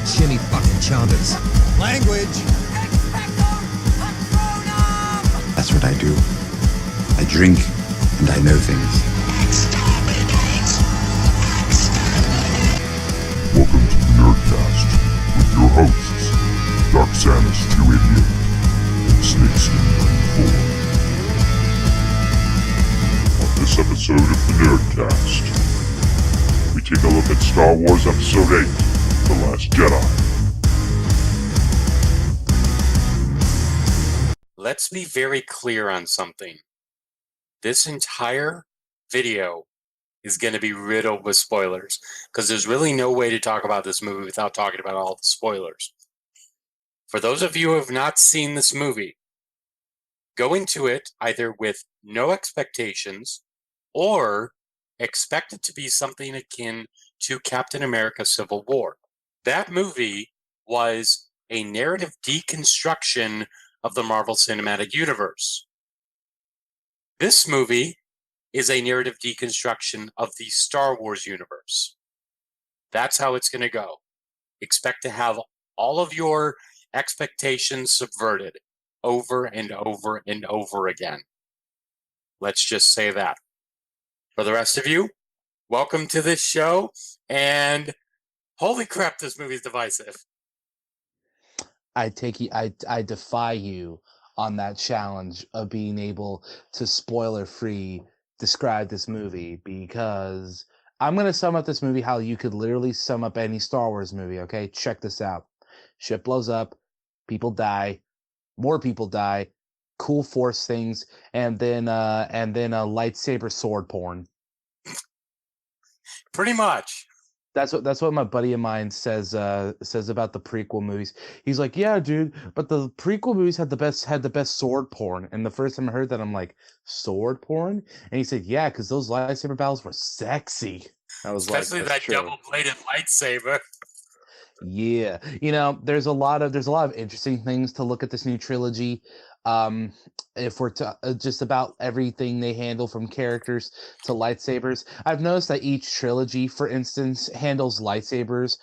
Jimmy fucking Chalmers. Language! That's what I do. I drink, and I know things. Welcome to the Nerdcast with your hosts, Dark Samus 288 and Snakeskin 94. On this episode of the Nerdcast, we take a look at Star Wars Episode VIII, The Last Jedi. Let's be very clear on something. This entire video is going to be riddled with spoilers, because there's really no way to talk about this movie without talking about all the spoilers. For those of you who have not seen this movie, go into it either with no expectations or expect it to be something akin to Captain America Civil War. That movie was a narrative deconstruction of the Marvel Cinematic Universe. This movie is a narrative deconstruction of the Star Wars universe. That's how it's going to go. Expect to have all of your expectations subverted over and over and over again. Let's just say that. For the rest of you, welcome to this show, and holy crap, this movie's divisive. I defy you on that challenge of being able to spoiler-free describe this movie, because I'm going to sum up this movie how you could literally sum up any Star Wars movie, okay? Check this out. Ship blows up, people die, more people die, cool force things, and then a lightsaber sword porn. Pretty much. That's what my buddy of mine says about the prequel movies. He's like, yeah, dude, but the prequel movies had the best sword porn. And the first time I heard that, I'm like, sword porn? And he said, yeah, because those lightsaber battles were sexy. I was especially like, that true. double-bladed lightsaber. Yeah, there's a lot of interesting things to look at this new trilogy. If we're just about everything they handle, from characters to lightsabers, I've noticed that each trilogy, for instance, handles lightsabers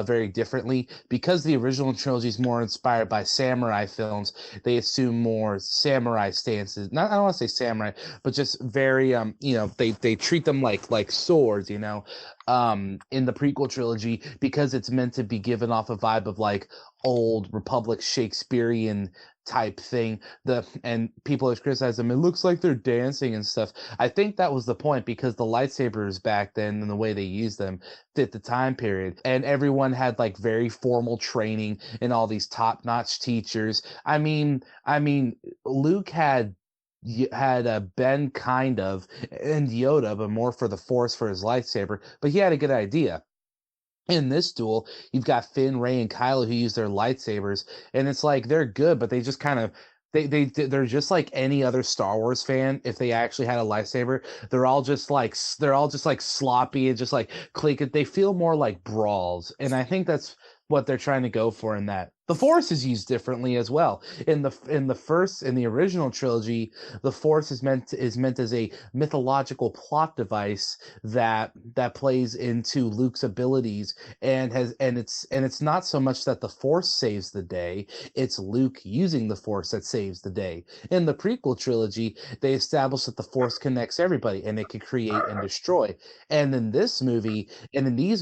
very differently. Because the original trilogy is more inspired by samurai films, they assume more samurai stances. I don't want to say samurai, but just very they treat them like swords. In the prequel trilogy, because it's meant to be given off a vibe of like old Republic Shakespearean type thing, and people have criticized them, it looks like they're dancing and stuff. I think that was the point, because the lightsabers back then and the way they used them fit the time period, and everyone had like very formal training and all these top-notch teachers. I mean Luke had Ben kind of, and Yoda, but more for the Force for his lightsaber, but he had a good idea. In this duel, you've got Finn, Rey, and Kylo who use their lightsabers, and it's like they're good, but they just kind of they're just like any other Star Wars fan. If they actually had a lightsaber, they're all just like sloppy and just like click it. They feel more like brawls, and I think that's what they're trying to go for in that. The Force is used differently as well. In the original trilogy, the Force is meant as a mythological plot device that plays into Luke's abilities, and it's not so much that the Force saves the day, it's Luke using the Force that saves the day. In the prequel trilogy, they establish that the Force connects everybody and it can create and destroy. And in these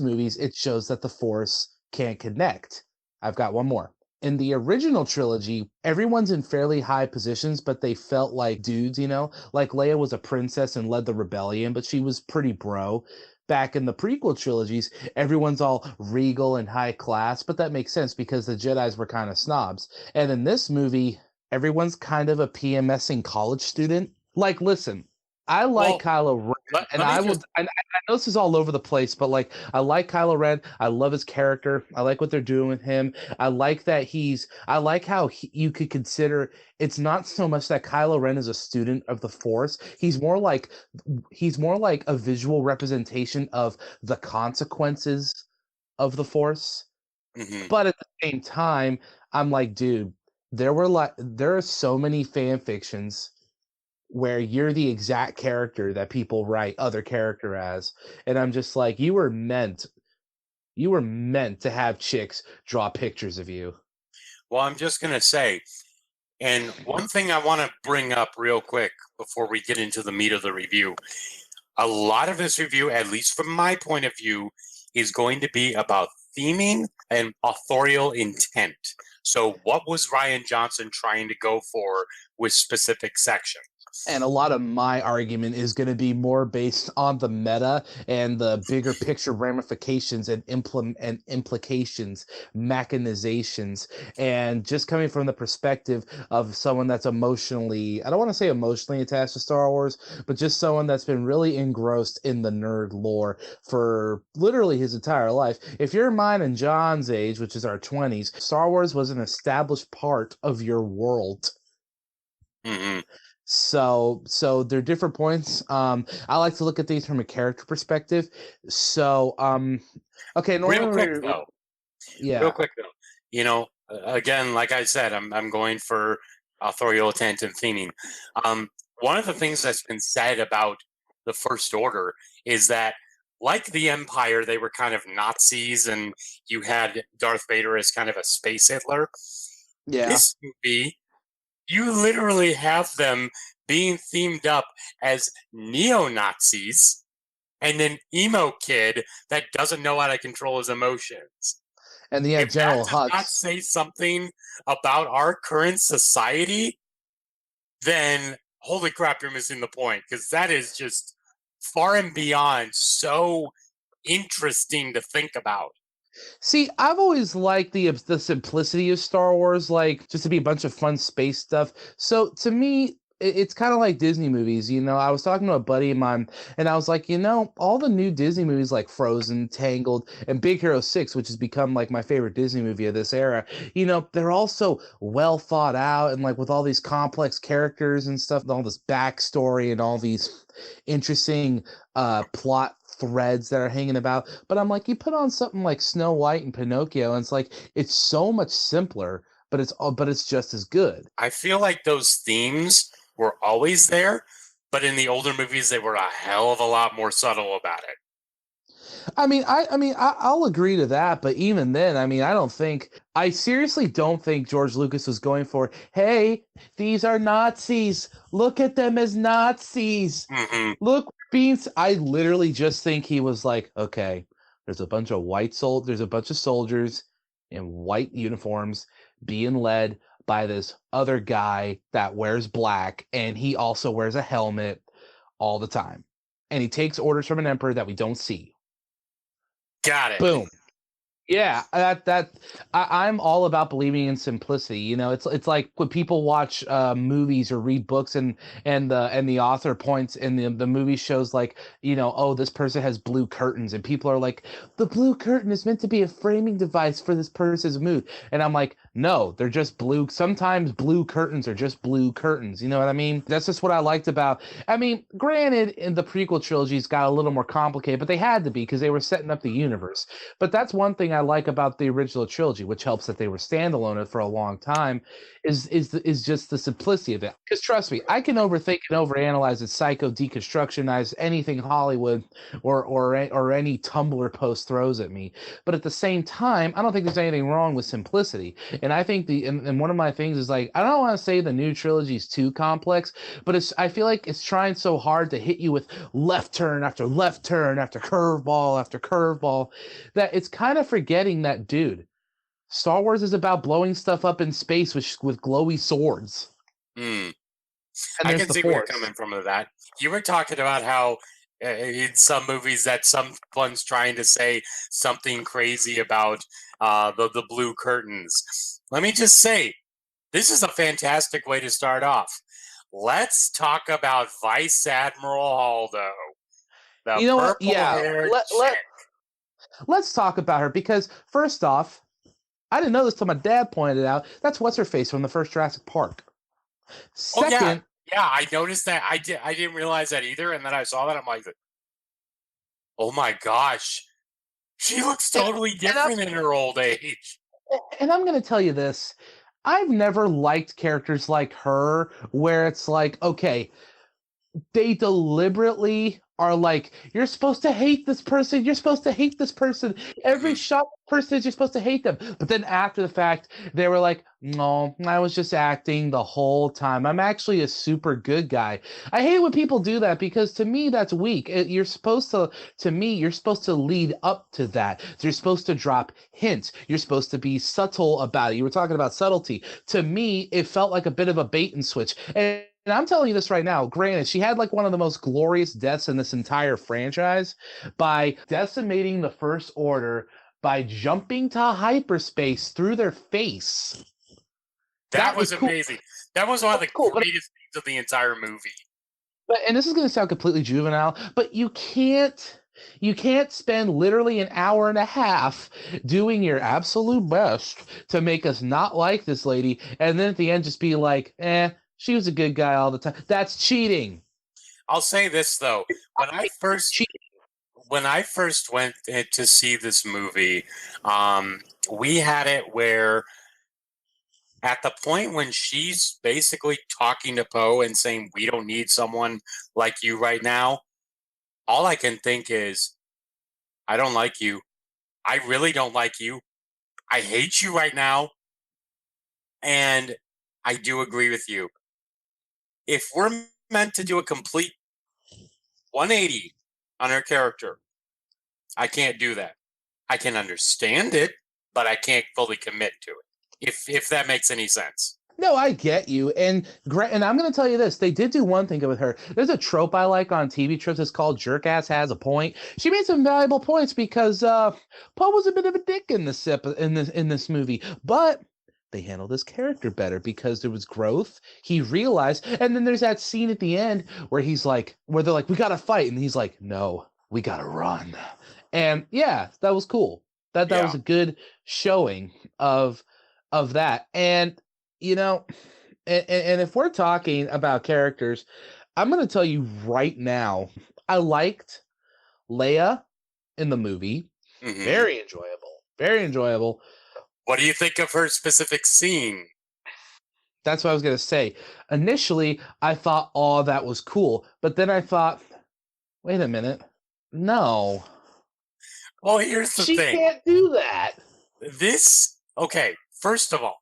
movies, it shows that the Force can't connect. I've got one more. In the original trilogy, everyone's in fairly high positions, but they felt like dudes, like Leia was a princess and led the rebellion, but she was pretty bro. Back in the prequel trilogies, everyone's all regal and high class, but that makes sense because the Jedis were kind of snobs. And in this movie, everyone's kind of a PMSing college student. Like, listen, I like Kylo Ren, and I know this is all over the place, but like, I like Kylo Ren. I love his character. I like what they're doing with him. I like that you could consider it's not so much that Kylo Ren is a student of the Force. He's more like a visual representation of the consequences of the Force. Mm-hmm. But at the same time, I'm like, dude, there are so many fan fictions where you're the exact character that people write other character as. And I'm just like, you were meant You were meant to have chicks draw pictures of you. Well, I'm just going to say, and one thing I want to bring up real quick before we get into the meat of the review, a lot of this review, at least from my point of view, is going to be about theming and authorial intent. So what was Rian Johnson trying to go for with specific sections? And a lot of my argument is going to be more based on the meta and the bigger picture ramifications and implications, mechanizations, and just coming from the perspective of someone that's emotionally, I don't want to say emotionally attached to Star Wars, but just someone that's been really engrossed in the nerd lore for literally his entire life. If you're mine and John's age, which is our 20s, Star Wars was an established part of your world. Mm-hmm. So there are different points. I like to look at these from a character perspective. So, okay, real quick though, again, like I said, I'm going for authorial intent and theming. One of the things that's been said about the First Order is that, like the Empire, they were kind of Nazis, and you had Darth Vader as kind of a space Hitler. Yeah. This movie, you literally have them being themed up as neo-Nazis and an emo kid that doesn't know how to control his emotions. And the General Hux. If that does not Hux. say something about our current society, then holy crap, you're missing the point, because that is just far and beyond so interesting to think about. See, I've always liked the simplicity of Star Wars, like just to be a bunch of fun space stuff. So to me, it's kind of like Disney movies. I was talking to a buddy of mine, and I was like, all the new Disney movies like Frozen, Tangled, and Big Hero 6, which has become like my favorite Disney movie of this era, they're all so well thought out, and like with all these complex characters and stuff, and all this backstory and all these interesting plot threads that are hanging about. But I'm like, you put on something like Snow White and Pinocchio, and it's like, it's so much simpler, but it's just as good. I feel like those themes were always there, but in the older movies they were a hell of a lot more subtle about it. I'll agree to that, but even then, I seriously don't think George Lucas was going for, hey, these are Nazis, look at them as Nazis. Mm-hmm. Look, I literally just think he was like, okay, there's a bunch of soldiers in white uniforms being led by this other guy that wears black, and he also wears a helmet all the time, and he takes orders from an emperor that we don't see. Got it. Boom. Yeah, I'm all about believing in simplicity. It's like when people watch movies or read books, and the author points, and the movie shows like, oh, this person has blue curtains, and people are like, the blue curtain is meant to be a framing device for this person's mood, and I'm like, no, they're just blue. Sometimes blue curtains are just blue curtains. You know what I mean? That's just what I liked about. Granted, in the prequel trilogies got a little more complicated, but they had to be because they were setting up the universe. But that's one thing I like about the original trilogy, which helps that they were standalone for a long time, is just the simplicity of it. Because trust me, I can overthink and overanalyze and psycho deconstructionize anything Hollywood or any Tumblr post throws at me. But at the same time, I don't think there's anything wrong with simplicity. And I think and one of my things is like, I don't want to say the new trilogy is too complex, but I feel like it's trying so hard to hit you with left turn after left turn after curveball after curveball that it's kind of forgetting that, dude, Star Wars is about blowing stuff up in space with glowy swords. I can see where you're coming from with that. You were talking about how in some movies that someone's trying to say something crazy about the blue curtains. Let me just say, this is a fantastic way to start off. Let's talk about Vice Admiral Haldo. You know what? Yeah. Let's talk about her, because first off, I didn't know this till my dad pointed it out. That's what's her face from the first Jurassic Park. Second, yeah, I noticed that. I didn't realize that either, and then I saw that. I'm like, oh my gosh, she looks totally different in her old age. And I'm going to tell you this: I've never liked characters like her, where it's like, okay, they deliberately are like, you're supposed to hate this person. You're supposed to hate this person. Every shot person is you're supposed to hate them. But then after the fact, they were like, no, I was just acting the whole time. I'm actually a super good guy. I hate when people do that because to me, that's weak. You're supposed to me, you're supposed to lead up to that. You're supposed to drop hints. You're supposed to be subtle about it. You were talking about subtlety. To me, it felt like a bit of a bait and switch. And I'm telling you this right now, granted, she had like one of the most glorious deaths in this entire franchise by decimating the First Order by jumping to hyperspace through their face. That was cool. amazing. That was one of the greatest things of the entire movie. And this is going to sound completely juvenile, but you can't spend literally an hour and a half doing your absolute best to make us not like this lady, and then at the end just be like, she was a good guy all the time. That's cheating. I'll say this though, when I first went to see this movie, we had it where at the point when she's basically talking to Poe and saying, we don't need someone like you right now, all I can think is, I don't like you. I really don't like you. I hate you right now. And I do agree with you. If we're meant to do a complete 180 on her character, I can't do that. I can understand it, but I can't fully commit to it. If that makes any sense. No, I get you. And I'm going to tell you this. They did do one thing with her. There's a trope I like on TV tropes. It's called Jerk Ass Has a Point. She made some valuable points because Poe was a bit of a dick in this movie. But they handled his character better because there was growth. He realized. And then there's that scene at the end where they're like, we got to fight. And he's like, no, we got to run. And yeah, that was cool. That was a good showing of that. And you know, and if we're talking about characters, I'm going to tell you right now, I liked Leia in the movie. Mm-hmm. Very enjoyable. Very enjoyable. What do you think of her specific scene? That's what I was going to say. Initially, I thought, oh, that was cool. But then I thought, wait a minute. No. Well, here's the thing. She can't do that. Okay, first of all,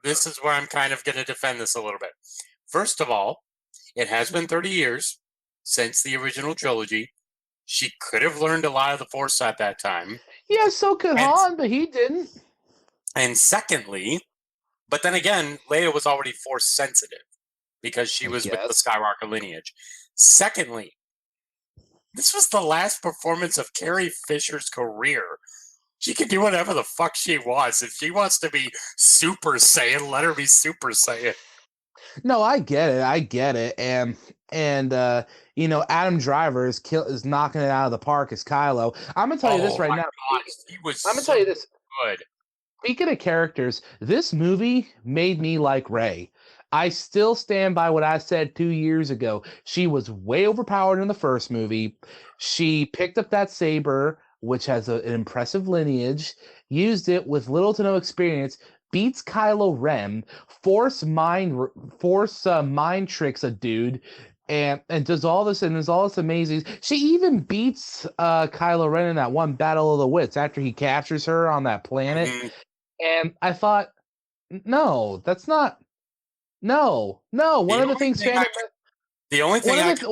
this is where I'm kind of going to defend this a little bit. First of all, it has been 30 years since the original trilogy. She could have learned a lot of the Force at that time. Yeah, so could Han, but he didn't. And secondly, but then again, Leia was already Force sensitive because she was with the Skywalker lineage. Secondly, this was the last performance of Carrie Fisher's career. She can do whatever the fuck she wants. If she wants to be Super Saiyan, let her be Super Saiyan. No, I get it. And Adam Driver is knocking it out of the park as Kylo. I'm gonna tell you this right now. I'm gonna tell you this. Good. Speaking of characters, this movie made me like Rey. I still stand by what I said 2 years ago. She was way overpowered in the first movie. She picked up that saber, which has an impressive lineage, used it with little to no experience, beats Kylo Ren, force mind tricks a dude, and does all this and is all this amazing. She even beats Kylo Ren in that one Battle of the Wits after he captures her on that planet. Mm-hmm. And I thought, no, that's not. No. One of the things. The only thing I can say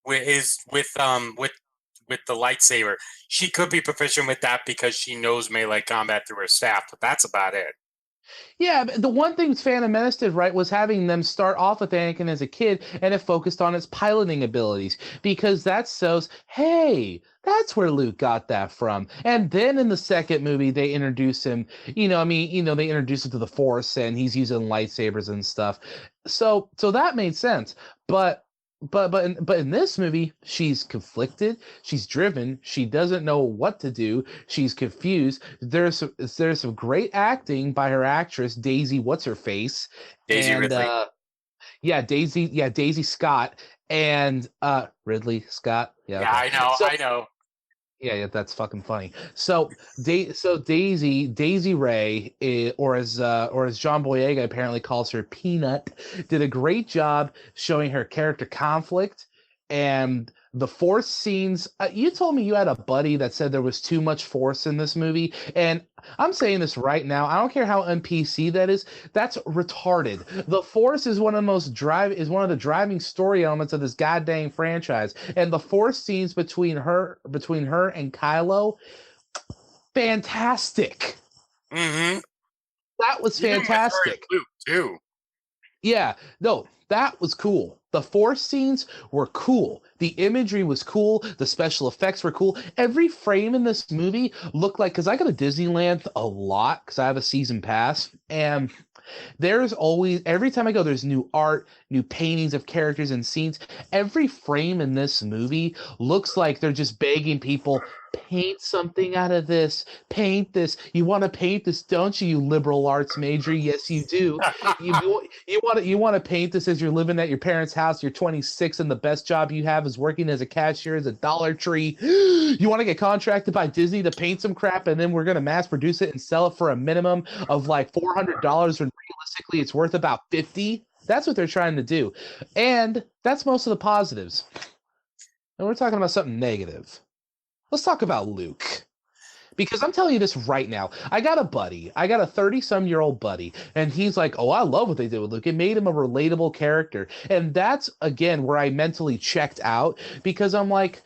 is with the lightsaber, she could be proficient with that because she knows melee combat through her staff, but that's about it. Yeah, but the one thing Phantom Menace did right was having them start off with Anakin as a kid, and it focused on his piloting abilities because that shows, hey, that's where Luke got that from. And then in the second movie, they introduce him. They introduce him to the Force, and he's using lightsabers and stuff. So that made sense, but in this movie, she's conflicted, she's driven, she doesn't know what to do, she's confused. There's some great acting by her actress, Daisy What's-Her-Face. Daisy Ridley. Daisy Scott and Ridley Scott. Yeah, okay. I know. Yeah, that's fucking funny. So Daisy Ray, or as John Boyega apparently calls her, Peanut, did a great job showing her character conflict and The Force scenes, you told me you had a buddy that said there was too much Force in this movie, and I'm saying this right now. I don't care how NPC that is. That's retarded. The Force is one of the driving story elements of this goddamn franchise, and the Force scenes between her and Kylo, fantastic. Mm-hmm. That was fantastic. Luke too. Yeah, no, that was cool. The Force scenes were cool. The imagery was cool. The special effects were cool. Every frame in this movie looked like, because I go to Disneyland a lot because I have a season pass, and there's always, every time I go, there's new art, new paintings of characters and scenes. Every frame in this movie looks like they're just begging people, paint something out of this, paint this. You want to paint this, don't you, you liberal arts major? Yes, you do. You want to paint this as you're living at your parents' house. You're 26 and the best job you have is working as a cashier as a Dollar Tree. You want to get contracted by Disney to paint some crap, and then we're going to mass produce it and sell it for a minimum of like $400 when realistically it's worth about $50. That's what they're trying to do. And that's most of the positives. And we're talking about something negative. Let's talk about Luke. Because I'm telling you this right now. I got a 30-some-year-old buddy, and he's like, oh, I love what they did with Luke. It made him a relatable character. And that's, again, where I mentally checked out, because I'm like,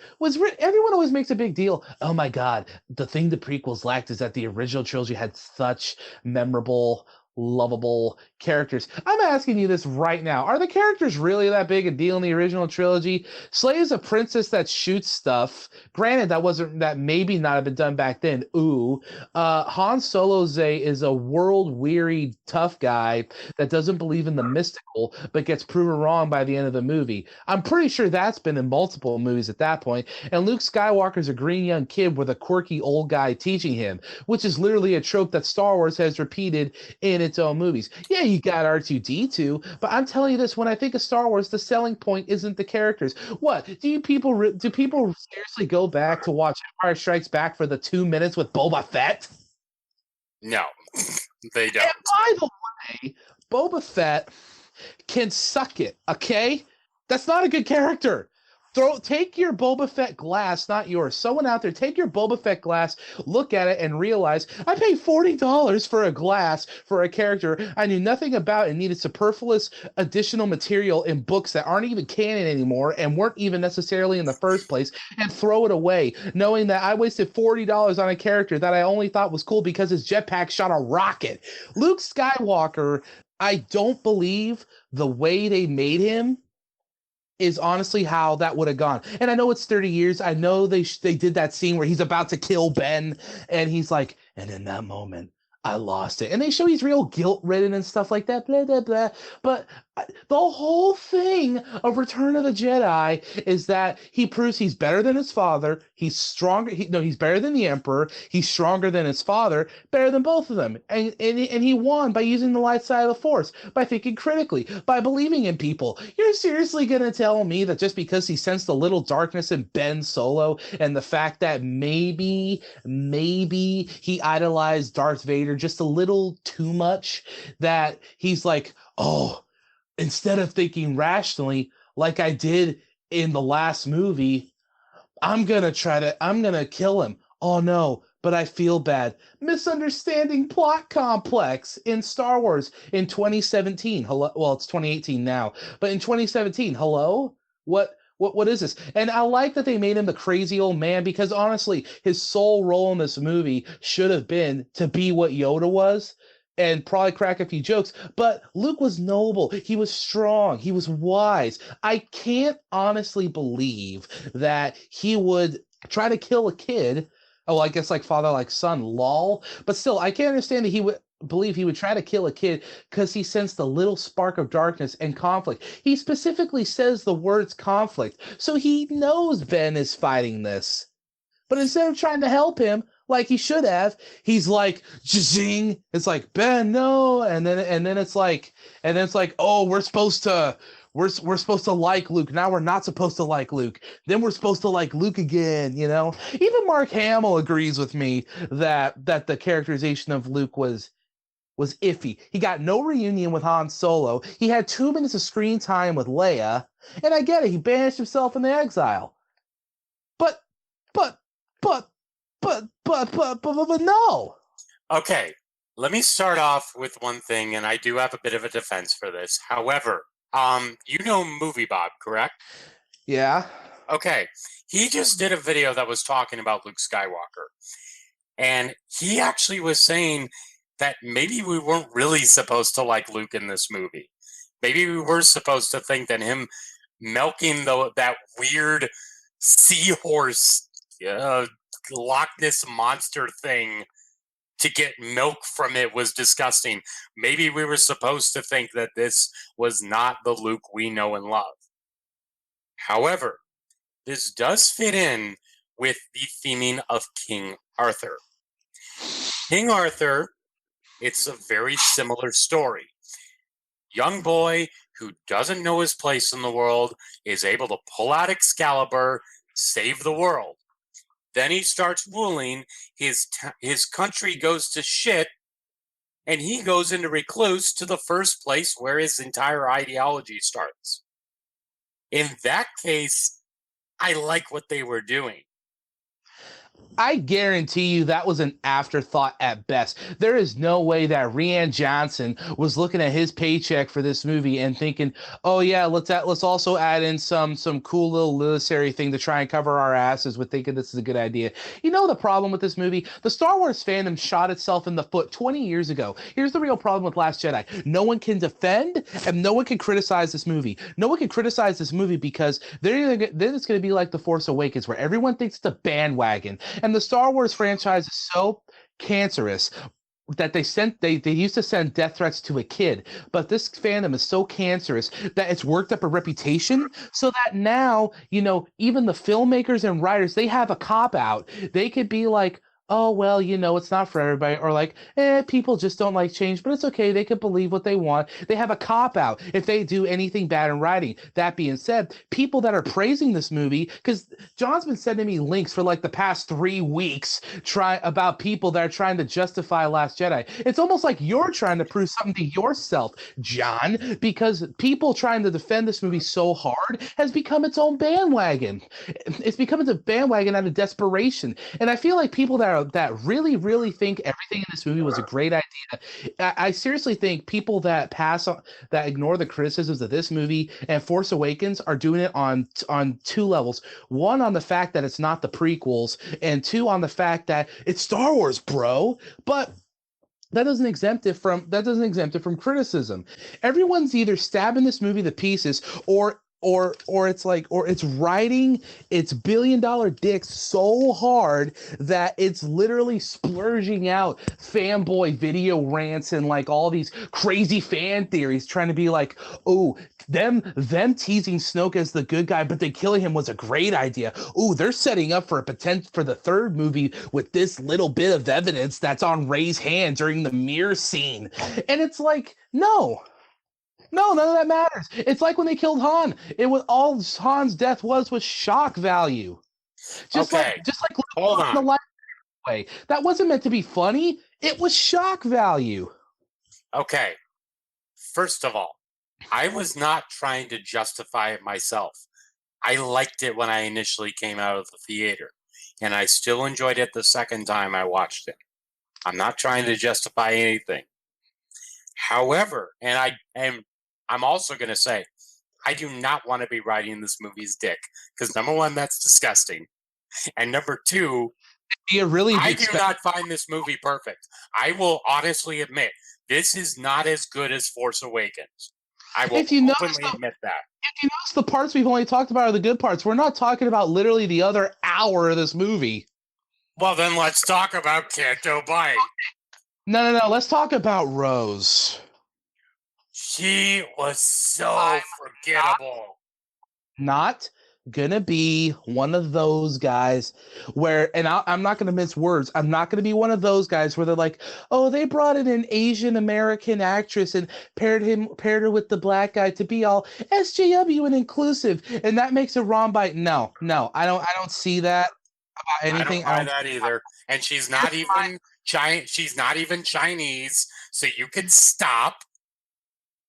everyone always makes a big deal. Oh, my God, the thing the prequels lacked is that the original trilogy had such memorable, lovable characters. I'm asking you this right now. Are the characters really that big a deal in the original trilogy? Slay's a princess that shoots stuff. Granted, that maybe not have been done back then. Ooh. Han Solo is a world-weary tough guy that doesn't believe in the mystical, but gets proven wrong by the end of the movie. I'm pretty sure that's been in multiple movies at that point. And Luke Skywalker's a green young kid with a quirky old guy teaching him, which is literally a trope that Star Wars has repeated in its own movies. Yeah, you got R2-D2, but I'm telling you this, when I think of Star Wars, the selling point isn't the characters. What? Do people seriously go back to watch Empire Strikes Back for the 2 minutes with Boba Fett? No, they don't. And by the way, Boba Fett can suck it, okay? That's not a good character. Take your Boba Fett glass, not yours. Someone out there, take your Boba Fett glass, look at it, and realize I paid $40 for a glass for a character I knew nothing about and needed superfluous additional material in books that aren't even canon anymore and weren't even necessarily in the first place, and throw it away, knowing that I wasted $40 on a character that I only thought was cool because his jetpack shot a rocket. Luke Skywalker, I don't believe the way they made him is honestly how that would have gone. And I know it's 30 years. I know they did that scene where he's about to kill Ben, and he's like, and in that moment, I lost it. And they show he's real guilt-ridden and stuff like that, blah, blah, blah. But the whole thing of Return of the Jedi is that he proves he's better than his father. He's stronger. He's better than the Emperor. He's stronger than his father, better than both of them. And he won by using the light side of the Force, by thinking critically, by believing in people. You're seriously going to tell me that just because he sensed a little darkness in Ben Solo and the fact that maybe he idolized Darth Vader just a little too much, that he's like, oh, instead of thinking rationally like I did in the last movie, I'm going to kill him. Oh no, but I feel bad. Misunderstanding plot complex in Star Wars in 2017. Hello? Well, it's 2018 now, but in 2017, hello? What is this? And I like that they made him the crazy old man, because honestly, his sole role in this movie should have been to be what Yoda was and probably crack a few jokes. But Luke was noble. He was strong. He was wise. I can't honestly believe that he would try to kill a kid. Oh, I guess like father, like son, lol. But still, I can't understand that he would believe he would try to kill a kid because he sensed a little spark of darkness and conflict. He specifically says the words conflict, so he knows Ben is fighting this. But instead of trying to help him like he should have, he's like, zing. It's like, Ben, no. And then it's like, oh, we're supposed to like Luke. Now we're not supposed to like Luke. Then we're supposed to like Luke again, you know? Even Mark Hamill agrees with me that the characterization of Luke was iffy. He got no reunion with Han Solo. He had 2 minutes of screen time with Leia. And I get it. He banished himself into exile. But, but, but, but no. Okay, let me start off with one thing, and I do have a bit of a defense for this. However, you know Movie Bob, correct? Yeah. Okay, he just did a video that was talking about Luke Skywalker. And he actually was saying that maybe we weren't really supposed to like Luke in this movie. Maybe we were supposed to think that him milking that weird seahorse Loch Ness monster thing to get milk from it was disgusting. Maybe we were supposed to think that this was not the Luke we know and love. However, this does fit in with the theming of King Arthur. King Arthur, it's a very similar story. Young boy who doesn't know his place in the world is able to pull out Excalibur, save the world. Then he starts ruling, his country goes to shit, and he goes into recluse to the first place where his entire ideology starts. In that case, I like what they were doing. I guarantee you that was an afterthought at best. There is no way that Rian Johnson was looking at his paycheck for this movie and thinking, "Oh yeah, let's also add in some cool little literary thing to try and cover our asses with thinking this is a good idea." You know the problem with this movie? The Star Wars fandom shot itself in the foot 20 years ago. Here's the real problem with Last Jedi. No one can defend and no one can criticize this movie. No one can criticize this movie because then it's going to be like The Force Awakens where everyone thinks it's a bandwagon. And the Star Wars franchise is so cancerous that they used to send death threats to a kid, but this fandom is so cancerous that it's worked up a reputation so that now, even the filmmakers and writers, they have a cop out. They could be like, "Oh, well, it's not for everybody," or like, people just don't like change, but it's okay. They can believe what they want. They have a cop out if they do anything bad in writing. That being said, people that are praising this movie, because John's been sending me links for like the past 3 weeks about people that are trying to justify Last Jedi. It's almost like you're trying to prove something to yourself, John, because people trying to defend this movie so hard has become its own bandwagon. It's become a bandwagon out of desperation. And I feel like people that really, really think everything in this movie was a great idea. I seriously think people that ignore the criticisms of this movie and Force Awakens are doing it on 2 levels. One, on the fact that it's not the prequels, and 2, on the fact that it's Star Wars, bro. But that doesn't exempt it from criticism. Everyone's either stabbing this movie to pieces or it's riding its billion-dollar dick so hard that it's literally splurging out fanboy video rants and like all these crazy fan theories trying to be like, "Oh, them teasing Snoke as the good guy, but then killing him was a great idea. Oh, they're setting up for a potential for the 3rd movie with this little bit of evidence that's on Rey's hand during the mirror scene." And it's like, no, none of that matters. It's like when they killed Han. It was all Han's death was shock value. Just like Hold on. the light way. That wasn't meant to be funny. It was shock value. Okay. First of all, I was not trying to justify it myself. I liked it when I initially came out of the theater, and I still enjoyed it the second time I watched it. I'm not trying to justify anything. However, I'm also going to say, I do not want to be riding this movie's dick because number 1, that's disgusting, and number 2, I do not find this movie perfect. I will honestly admit this is not as good as Force Awakens. I will openly admit that. If you notice, the parts we've only talked about are the good parts. We're not talking about literally the other hour of this movie. Well, then let's talk about Canto Bight. No. Let's talk about Rose. She was so forgettable. Not gonna be one of those guys where, and I'm not gonna mince words, I'm not gonna be one of those guys where they're like, "Oh, they brought in an Asian American actress and paired her with the black guy to be all SJW and inclusive, and that makes it wrong by." No, I don't see that about anything. I don't buy that either. And she's not even Chinese, so you can stop.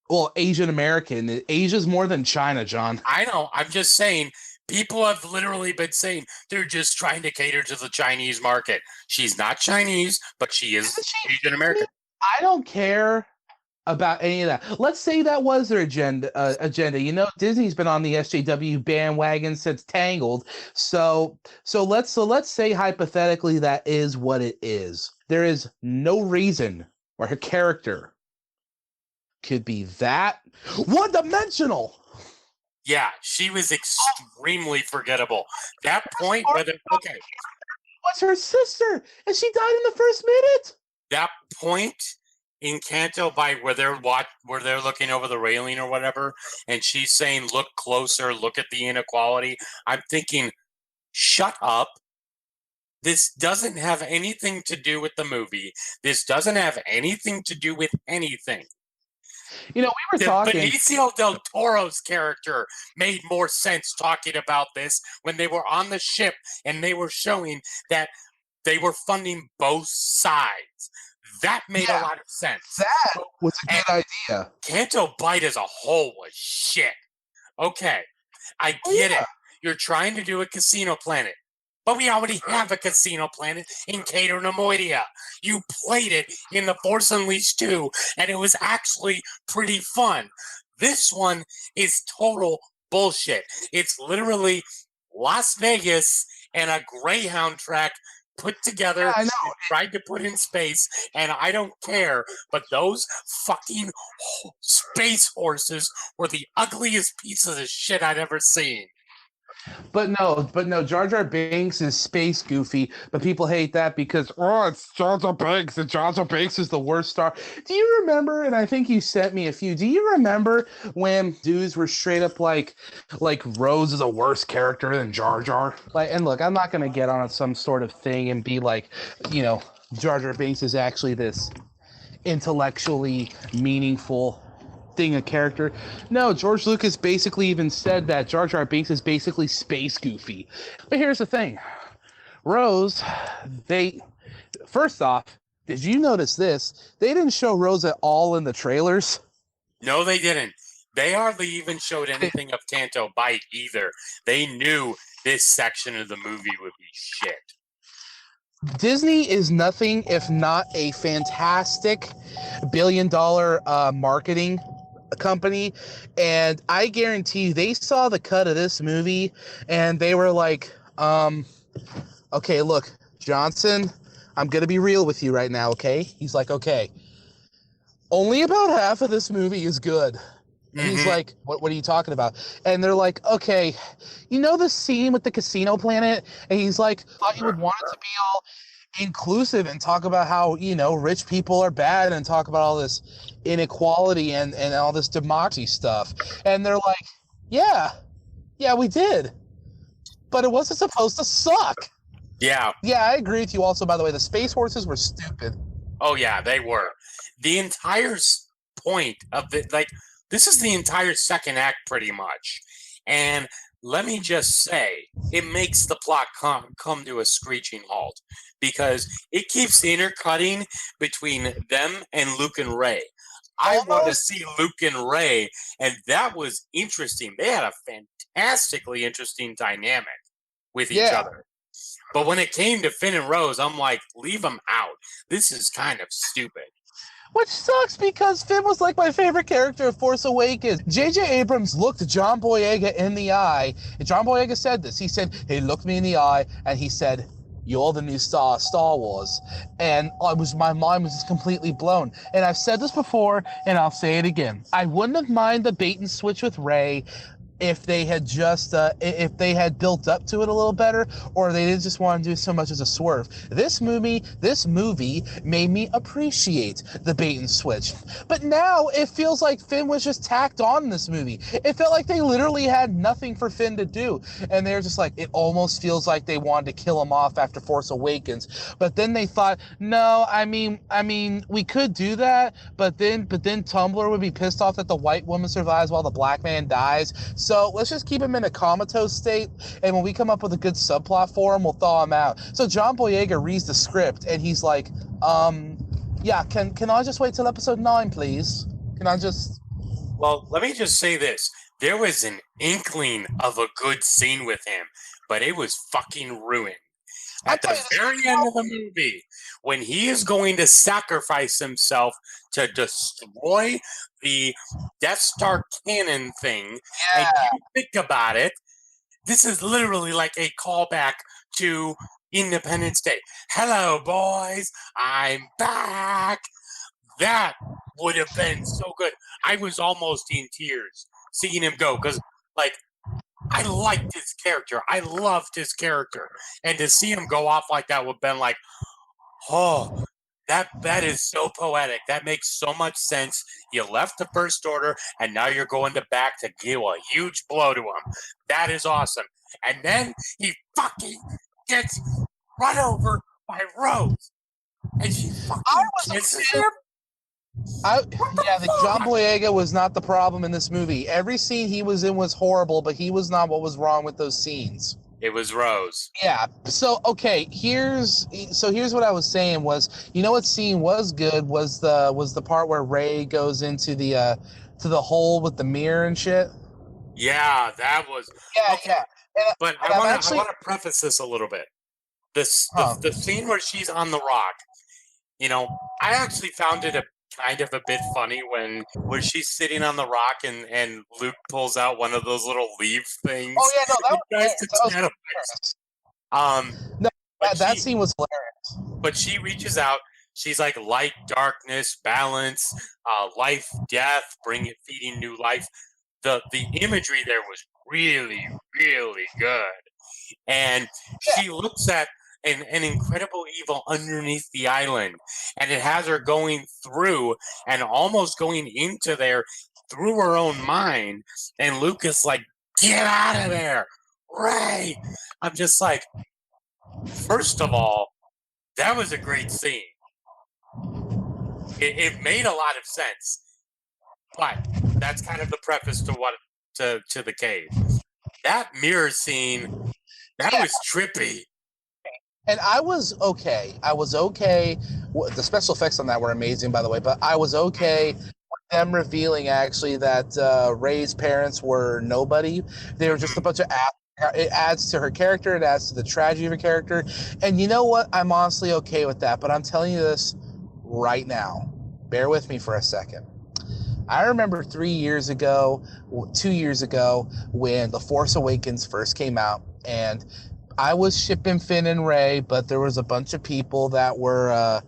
Well, Asian American. Asia's more than China, John. I know. I'm just saying, People have literally been saying they're just trying to cater to the Chinese market. She's not Chinese, but she is Asian American. I don't care about any of that. Let's say that was their agenda. You know, Disney's been on the SJW bandwagon since Tangled. So let's say hypothetically that is what it is. There is no reason why her character could be that one-dimensional. Yeah, she was extremely forgettable. That point, whether Was her sister, and she died in the first minute. that point in Kanto by where they're looking over the railing or whatever, and she's saying, "Look closer, look at the inequality." I'm thinking, shut up. This doesn't have anything to do with the movie. This doesn't have anything to do with anything. You know, we were talking. Benicio del Toro's character made more sense talking about this when they were on the ship and they were showing that they were funding both sides. That made a lot of sense. That was a good idea. Canto Bight as a whole was shit. Okay, I get it. You're trying to do a casino planet. But we already have a casino planet in Cato Nemoidia. You played it in The Force Unleashed 2, and it was actually pretty fun. This one is total bullshit. It's literally Las Vegas and a Greyhound track put together and tried to put in space, and I don't care, but those fucking space horses were the ugliest pieces of shit I'd ever seen. But no, Jar Jar Binks is space goofy, but people hate that because it's Jar Jar Binks, and Jar Jar Binks is the worst star. Do you remember? And I think you sent me a few. Do you remember when dudes were straight up like Rose is a worse character than Jar Jar? And look, I'm not gonna get on some sort of thing and be like, you know, Jar Jar Binks is actually this intellectually meaningful thing, a character. No, George Lucas basically even said that Jar Jar Binks is basically space goofy. But here's the thing. Rose, first off, did you notice this? They didn't show Rose at all in the trailers. No, they didn't. They hardly even showed anything of Canto Bight either. They knew this section of the movie would be shit. Disney is nothing if not a fantastic billion-dollar marketing company, and I guarantee you they saw the cut of this movie and they were like, okay, look, Johnson, I'm gonna be real with you right now, okay? He's like, okay, only about half of this movie is good. And he's like, what are you talking about? And they're like, okay, you know the scene with the casino planet? And he's like, thought you would want it to be all inclusive and talk about how, you know, rich people are bad and talk about all this inequality and all this democracy stuff. And they're like, yeah, we did. But it wasn't supposed to suck. Yeah. Yeah, I agree with you also, by the way. The space horses were stupid. Oh, yeah, they were. The entire point of this is the entire second act pretty much. And let me just say, it makes the plot come to a screeching halt because it keeps intercutting between them and Luke and Rey. I want to see Luke and Rey, and that was interesting. They had a fantastically interesting dynamic with each other. But when it came to Finn and Rose, I'm like, leave them out. This is kind of stupid. Which sucks because Finn was like my favorite character of Force Awakens. J.J. Abrams looked John Boyega in the eye, and John Boyega said this. He said, he looked me in the eye, and he said, "You're the new star of Star Wars." And my mind was just completely blown. And I've said this before, and I'll say it again. I wouldn't have minded the bait and switch with Rey if they had just if they had built up to it a little better, or they didn't just want to do so much as a swerve. This movie made me appreciate the bait and switch. But now it feels like Finn was just tacked on in this movie. It felt like they literally had nothing for Finn to do, and they're just like, it almost feels like they wanted to kill him off after Force Awakens. But then they thought, no, I mean, we could do that, but then Tumblr would be pissed off that the white woman survives while the black man dies. So let's just keep him in a comatose state, and when we come up with a good subplot for him, we'll thaw him out. So John Boyega reads the script, and he's like, yeah, can I just wait till episode 9, please? Can I just... Well, let me just say this. there was an inkling of a good scene with him, but it was fucking ruined. At the very end of the movie, when he is going to sacrifice himself to destroy the Death Star cannon thing, and you think about it, this is literally like a callback to Independence Day. Hello, boys, I'm back. That would have been so good. I was almost in tears seeing him go because, like, I liked his character. I loved his character. And to see him go off like that would have been like, oh, that is so poetic. That makes so much sense. You left the First Order, and now you're going back to give a huge blow to him. That is awesome. And then he fucking gets run over by Rose. And she fucking kisses him. John Boyega was not the problem in this movie. Every scene he was in was horrible, but he was not what was wrong with those scenes. It was Rose. Yeah. So okay, here's what I was saying was, you know what scene was good was the part where Rey goes into the to the hole with the mirror and shit. Yeah, that was yeah. But I want to preface this a little bit. The scene where she's on the rock. You know, I actually found it kind of a bit funny when she's sitting on the rock and Luke pulls out one of those little leaf things. Oh yeah, no, that was that scene was hilarious. But she reaches out. She's like light, darkness, balance, life, death, feeding new life. The imagery there was really, really good. And she looks at an incredible evil underneath the island, and it has her going through and almost going into there through her own mind, and Luke is like, get out of there, Rey. I'm just like, first of all, that was a great scene. It made a lot of sense, but that's kind of the preface to to the cave. That mirror scene, that was trippy. And I was okay. The special effects on that were amazing, by the way. But I was okay with them revealing actually that Rey's parents were nobody. They were just a bunch of ass. It adds to her character. It adds to the tragedy of her character. And you know what? I'm honestly okay with that. But I'm telling you this right now. Bear with me for a second. I remember 2 years ago, when The Force Awakens first came out, and I was shipping Finn and Rey, but there was a bunch of people that were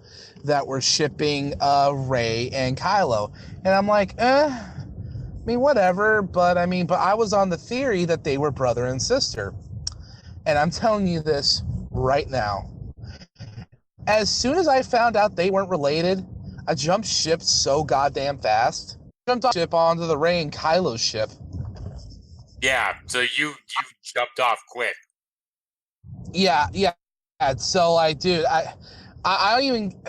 shipping Rey and Kylo, and I'm like, I mean, whatever. But I was on the theory that they were brother and sister, and I'm telling you this right now. As soon as I found out they weren't related, I jumped ship so goddamn fast. Jumped off ship onto the Rey and Kylo ship. Yeah, so you jumped off quick. Yeah. So I don't even.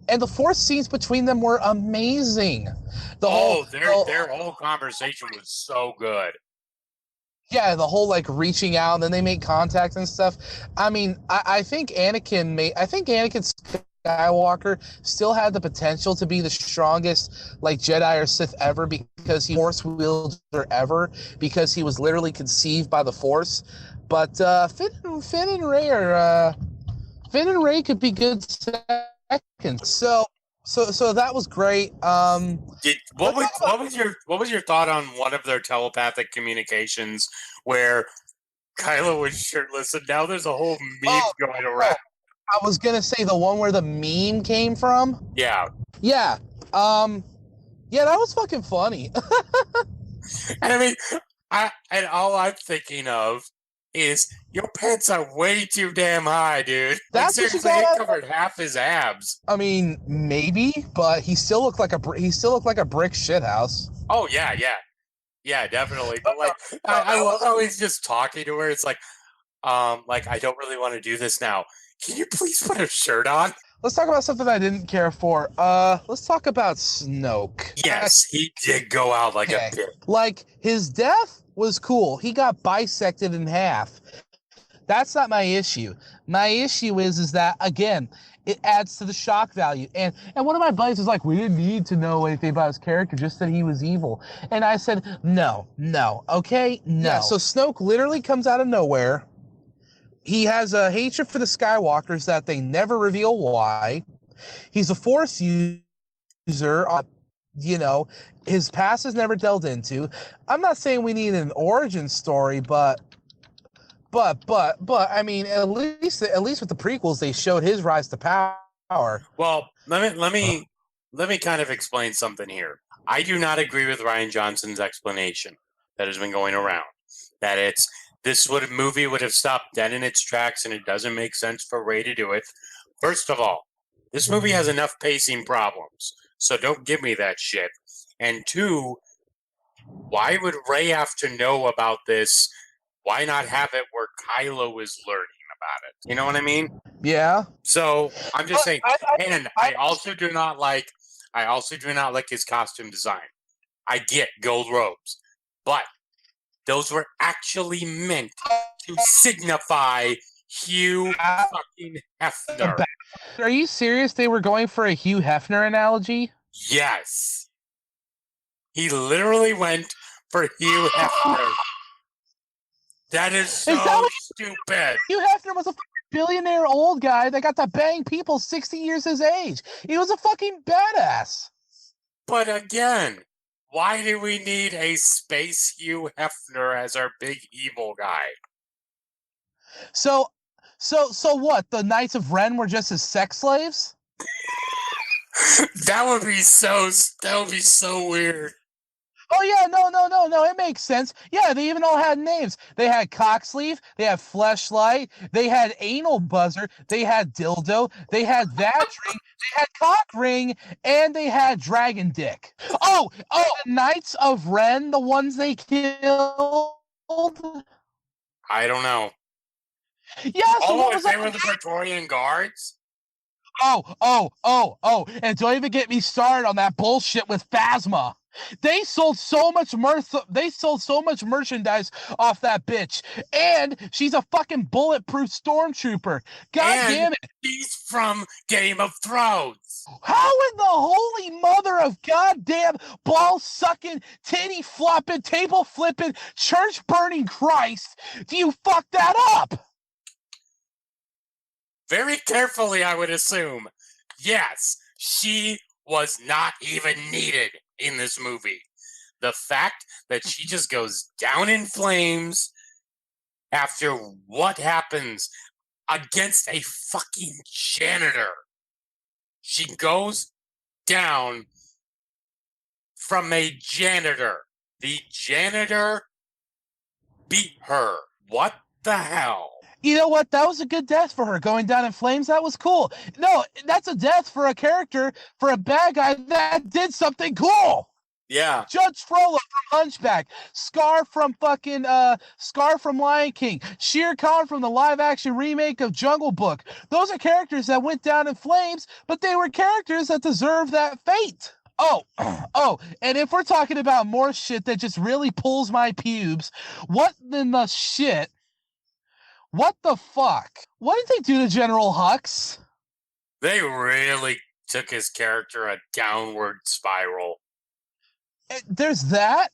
And the Force scenes between them were amazing. Their whole conversation was so good. Yeah, the whole like reaching out, and then they make contact and stuff. I mean, I think Anakin Skywalker still had the potential to be the strongest like Jedi or Sith ever, because he Force wielder ever, because he was literally conceived by the Force. But Finn and Rey could be good seconds. So that was great. What was your thought on one of their telepathic communications where Kylo was shirtless, and now there's a whole meme going around? I was gonna say the one where the meme came from. Yeah. Yeah. That was fucking funny. And I mean, all I'm thinking of is your pants are way too damn high, dude. That's like, seriously, it covered half his abs. I mean, maybe, but he still looked like a brick shithouse. Oh yeah, definitely. But like, I love how he's just talking to her. It's like I don't really want to do this now. Can you please put a shirt on? Let's talk about something I didn't care for. Let's talk about Snoke. Yes, he did go out like a pig. Like, his death was cool. He got bisected in half. That's not my issue. My issue is that, again, it adds to the shock value. And one of my buddies was like, we didn't need to know anything about his character, just that he was evil. And I said, no, okay, no. Yeah, so Snoke literally comes out of nowhere. He has a hatred for the Skywalkers that they never reveal why. He's a Force user. His past is never delved into. I'm not saying we need an origin story, but I mean, at least with the prequels, they showed his rise to power. Well, let me kind of explain something here. I do not agree with Rian Johnson's explanation that has been going around. That movie would have stopped dead in its tracks, and it doesn't make sense for Rey to do it. First of all, this movie has enough pacing problems, so don't give me that shit. And two, why would Rey have to know about this? Why not have it where Kylo is learning about it? You know what I mean? Yeah. So I'm just saying, and I also do not like his costume design. I get gold robes, but those were actually meant to signify Hugh fucking Hefner. Are you serious? They were going for a Hugh Hefner analogy? Yes. He literally went for Hugh Hefner. That is so stupid. Hugh Hefner was a billionaire old guy that got to bang people 60 years his age. He was a fucking badass. But again, why do we need a space Hugh Hefner as our big evil guy? So what? The Knights of Ren were just his sex slaves? That would be so weird. Oh yeah, no, it makes sense. Yeah, they even all had names. They had Cocksleeve, they had Fleshlight, they had Anal Buzzer, they had Dildo, they had that ring, they had Cock Ring, and they had Dragon Dick. Oh, the Knights of Ren, the ones they killed? I don't know. Yes. If they were the Praetorian Guards? Oh, and don't even get me started on that bullshit with Phasma. They sold so much merchandise off that bitch, and she's a fucking bulletproof stormtrooper. Damn it! She's from Game of Thrones. How in the holy mother of goddamn ball sucking, titty flopping, table flipping, church burning Christ do you fuck that up? Very carefully, I would assume. Yes, she was not even needed in this movie. The fact that she just goes down in flames after what happens against a fucking janitor. She goes down from a janitor. The janitor beat her. What the hell? You know what? That was a good death for her, going down in flames. That was cool. No, that's a death for a character, for a bad guy that did something cool. Yeah. Judge Frollo from Hunchback, Scar from Lion King, Shere Khan from the live-action remake of Jungle Book. Those are characters that went down in flames, but they were characters that deserve that fate. Oh, and if we're talking about more shit that just really pulls my pubes, what in the shit? What the fuck? What did they do to General Hux? They really took his character a downward spiral. There's that.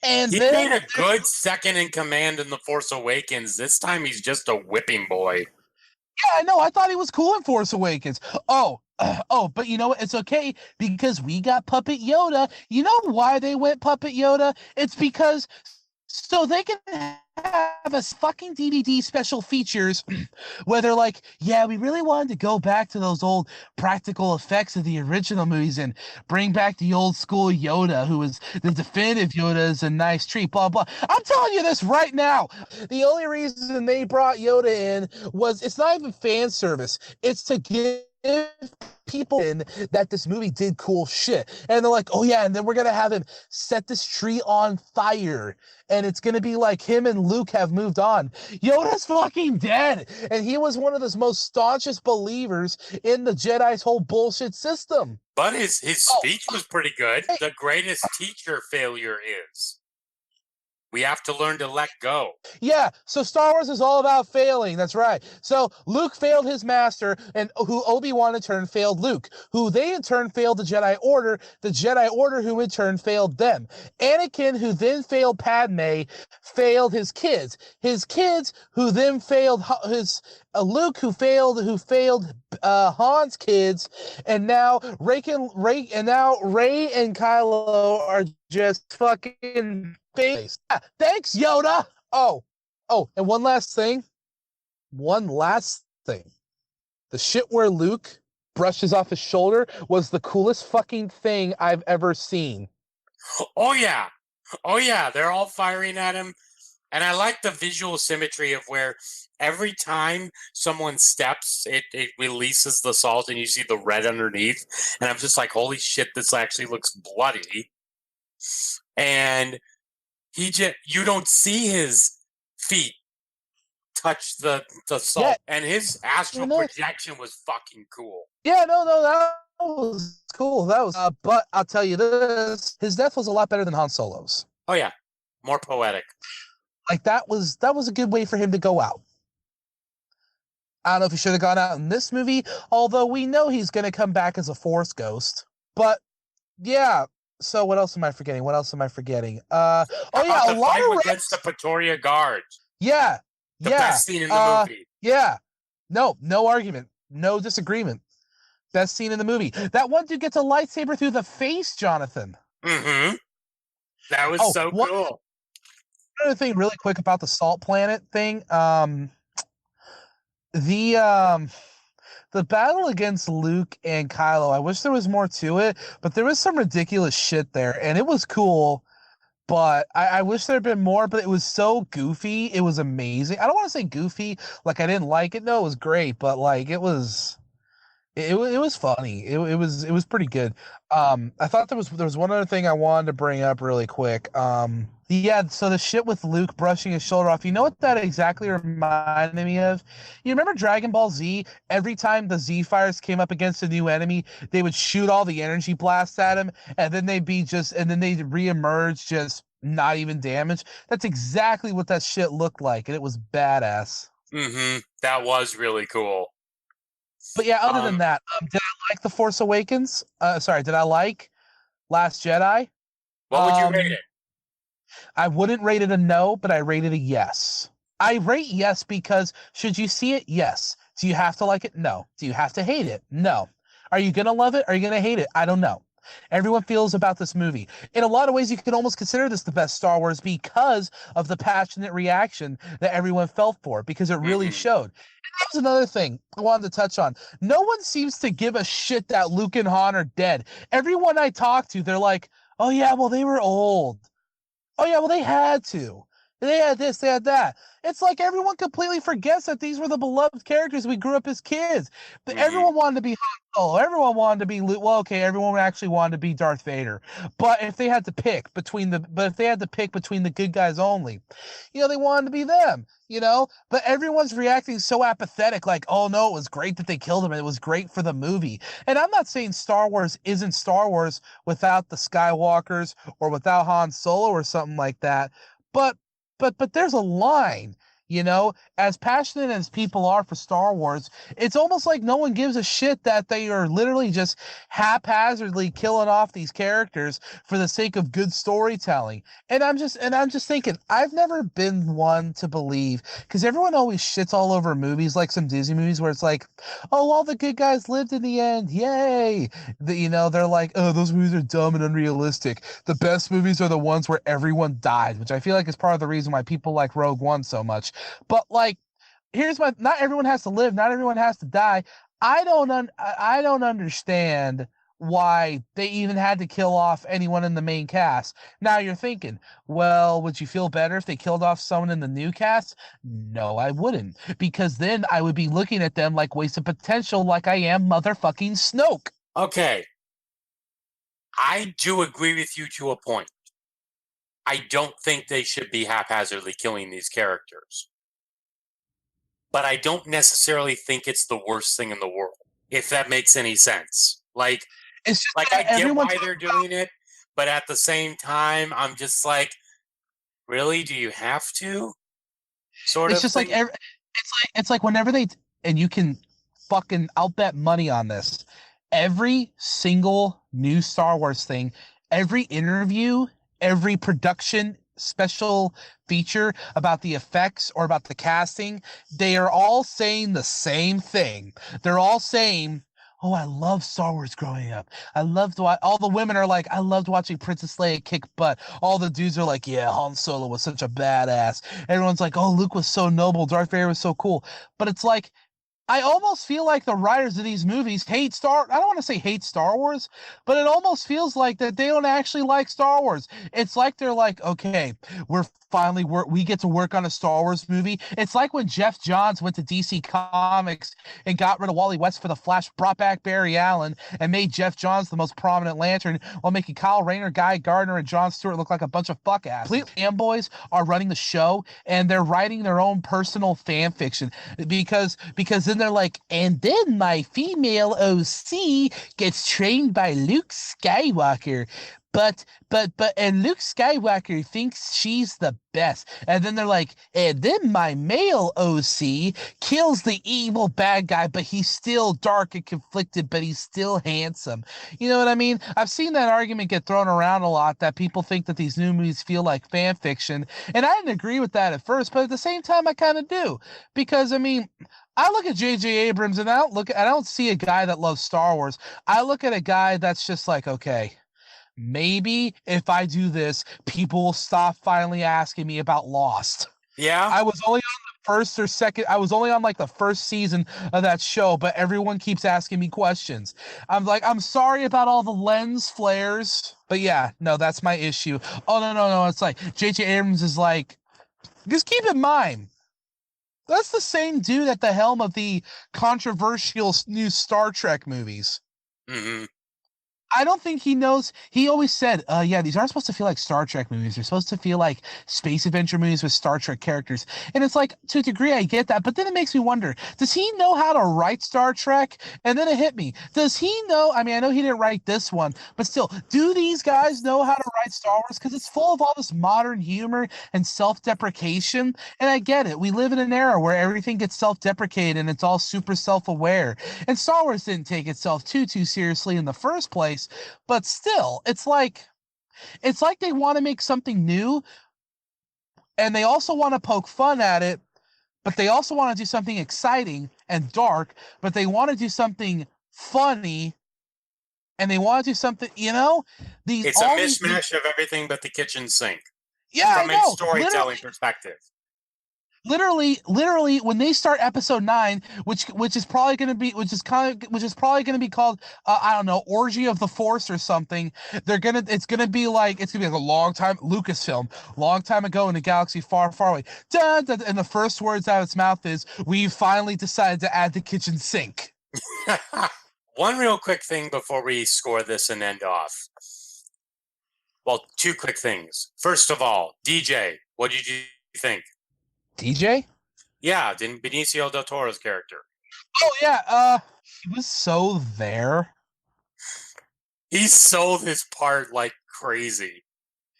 And he made a good second in command in The Force Awakens. This time he's just a whipping boy. Yeah, I know. I thought he was cool in Force Awakens. But you know what? It's okay because we got Puppet Yoda. You know why they went Puppet Yoda? It's because so they can have a fucking DVD special features where they're like, yeah, we really wanted to go back to those old practical effects of the original movies and bring back the old school Yoda, who was the definitive Yoda, is a nice treat, blah, blah. I'm telling you this right now. The only reason they brought Yoda in was it's not even fan service. It's to give people in that this movie did cool shit. And they're like, oh yeah, and then we're gonna have him set this tree on fire, and it's gonna be like him and Luke have moved on. Yoda's fucking dead, and he was one of the most staunchest believers in the Jedi's whole bullshit system. But his speech was pretty good. The greatest teacher failure is. We have to learn to let go. Yeah, so Star Wars is all about failing. That's right. So Luke failed his master, and who Obi-Wan in turn failed Luke, who they in turn failed the Jedi Order who in turn failed them. Anakin, who then failed Padme, failed his kids who then failed Luke, who failed Han's kids, and now Rey and Kylo are just fucking face. Thanks, Yoda. Oh, and one last thing. The shit where Luke brushes off his shoulder was the coolest fucking thing I've ever seen. Oh yeah, they're all firing at him, and I like the visual symmetry of where every time someone steps, it releases the salt, and you see the red underneath, and I'm just like, holy shit, this actually looks bloody. And you don't see his feet touch the salt, Yeah. and his astral projection was fucking cool. Yeah, no, that was cool. That was, but I'll tell you this: his death was a lot better than Han Solo's. Oh yeah, more poetic. Like that was a good way for him to go out. I don't know if he should have gone out in this movie, although we know he's going to come back as a Force ghost. But yeah. So what else am I forgetting? A lot of against the Praetorian Guards. Yeah. The best scene in the movie. Yeah. No argument. No disagreement. Best scene in the movie. That one dude gets a lightsaber through the face, Jonathan. Mm-hmm. That was so cool. Another thing really quick about the Salt Planet thing. The battle against Luke and Kylo, I wish there was more to it, but there was some ridiculous shit there, and it was cool, but I wish there had been more, but it was so goofy. It was amazing. I don't want to say goofy, like I didn't like it. No, it was great, but like it was funny. It was pretty good. I thought there was one other thing I wanted to bring up really quick. So the shit with Luke brushing his shoulder off, you know what that exactly reminded me of? You remember Dragon Ball Z? Every time the Z Fighters came up against a new enemy, they would shoot all the energy blasts at him, and then they'd reemerge just not even damaged. That's exactly what that shit looked like, and it was badass. Mm-hmm. That was really cool. But yeah, other than that, did I like The Force Awakens? Did I like Last Jedi? What would you rate it? I wouldn't rate it a no, but I rated a yes. I rate yes because should you see it? Yes. Do you have to like it? No. Do you have to hate it? No. Are you going to love it? Are you going to hate it? I don't know. Everyone feels about this movie. In a lot of ways, you can almost consider this the best Star Wars because of the passionate reaction that everyone felt for it, because it really showed. And that was another thing I wanted to touch on. No one seems to give a shit that Luke and Han are dead. Everyone I talk to, they're like, oh yeah, well, they were old. Oh yeah, well, they had to. They had this, they had that. It's like everyone completely forgets that these were the beloved characters we grew up as kids. But everyone wanted to be Han Solo. Everyone wanted to be Luke. Well, okay, everyone actually wanted to be Darth Vader. But if they had to pick between the good guys only, they wanted to be them. But everyone's reacting so apathetic, like, oh no, it was great that they killed him, and it was great for the movie. And I'm not saying Star Wars isn't Star Wars without the Skywalkers or without Han Solo or something like that. But there's a line, as passionate as people are for Star Wars, it's almost like no one gives a shit that they are literally just haphazardly killing off these characters for the sake of good storytelling. And I'm just thinking, I've never been one to believe, because everyone always shits all over movies, like some Disney movies where it's like, oh, all the good guys lived in the end, yay. They're like, oh, those movies are dumb and unrealistic. The best movies are the ones where everyone died, which I feel like is part of the reason why people like Rogue One so much. But like, not everyone has to live, not everyone has to die. I don't understand why they even had to kill off anyone in the main cast. Now you're thinking, well, would you feel better if they killed off someone in the new cast? No, I wouldn't, because then I would be looking at them like wasted potential, like I am motherfucking Snoke. Okay. I do agree with you to a point. I don't think they should be haphazardly killing these characters. But I don't necessarily think it's the worst thing in the world, if that makes any sense. Like, it's just I get why they're doing it, but at the same time, I'm just like, Really? Do you have to? Sort It's of just like thing? it's like whenever and you can fucking, I'll bet money on this. Every single new Star Wars thing, every interview, every production special feature about the effects or about the casting, they are all saying the same thing. They're all saying, "Oh, I love Star Wars growing up. I loved all the women are like, I loved watching Princess Leia kick butt. All the dudes are like, yeah, Han Solo was such a badass. Everyone's like, oh, Luke was so noble. Darth Vader was so cool." But it's like, I almost feel like the writers of these movies I don't want to say hate Star Wars, but it almost feels like that they don't actually like Star Wars. It's like they're like, okay, we get to work on a Star Wars movie. It's like when Jeff Johns went to DC Comics and got rid of Wally West for the Flash, brought back Barry Allen, and made Jeff Johns the most prominent Lantern, while making Kyle Rayner, Guy Gardner, and Jon Stewart look like a bunch of fuck ass. Complete fanboys are running the show, and they're writing their own personal fan fiction because then they're like, and then my female OC gets trained by Luke Skywalker. And Luke Skywalker thinks she's the best. And then they're like, and then my male OC kills the evil bad guy, but he's still dark and conflicted, but he's still handsome. You know what I mean? I've seen that argument get thrown around a lot, that people think that these new movies feel like fan fiction. And I didn't agree with that at first, but at the same time, I kind of do. Because, I mean, I look at J.J. Abrams and I don't see a guy that loves Star Wars. I look at a guy that's just like, okay, maybe if I do this, people will stop finally asking me about Lost. Yeah. I was only on like the first season of that show, but everyone keeps asking me questions. I'm like, I'm sorry about all the lens flares, but yeah, no, that's my issue. Oh, no. It's like J.J. Abrams is like, just keep in mind, that's the same dude at the helm of the controversial new Star Trek movies. Mm-hmm. I don't think he knows. He always said, yeah, these aren't supposed to feel like Star Trek movies. They're supposed to feel like space adventure movies with Star Trek characters. And it's like, to a degree, I get that. But then it makes me wonder, does he know how to write Star Trek? And then it hit me. Does he know? I mean, I know he didn't write this one, but still, do these guys know how to write Star Wars? Because it's full of all this modern humor and self-deprecation. And I get it. We live in an era where everything gets self-deprecated and it's all super self-aware. And Star Wars didn't take itself too seriously in the first place. But still, it's like they want to make something new, and they also want to poke fun at it, but they also want to do something exciting and dark, but they want to do something funny, and they want to do something, It's a mishmash of everything but the kitchen sink. Yeah, from a storytelling perspective. Literally, when they start episode 9, which is probably going to be called I don't know, Orgy of the Force or something. It's gonna be like a long time Lucasfilm, long time ago in a galaxy far, far away. Dun, dun, and the first words out of its mouth is, "We've finally decided to add the kitchen sink." One real quick thing before we score this and end off. Well, two quick things. First of all, DJ, what did you think? DJ? Yeah, Benicio del Toro's character. Oh yeah, he was so there. He sold his part like crazy.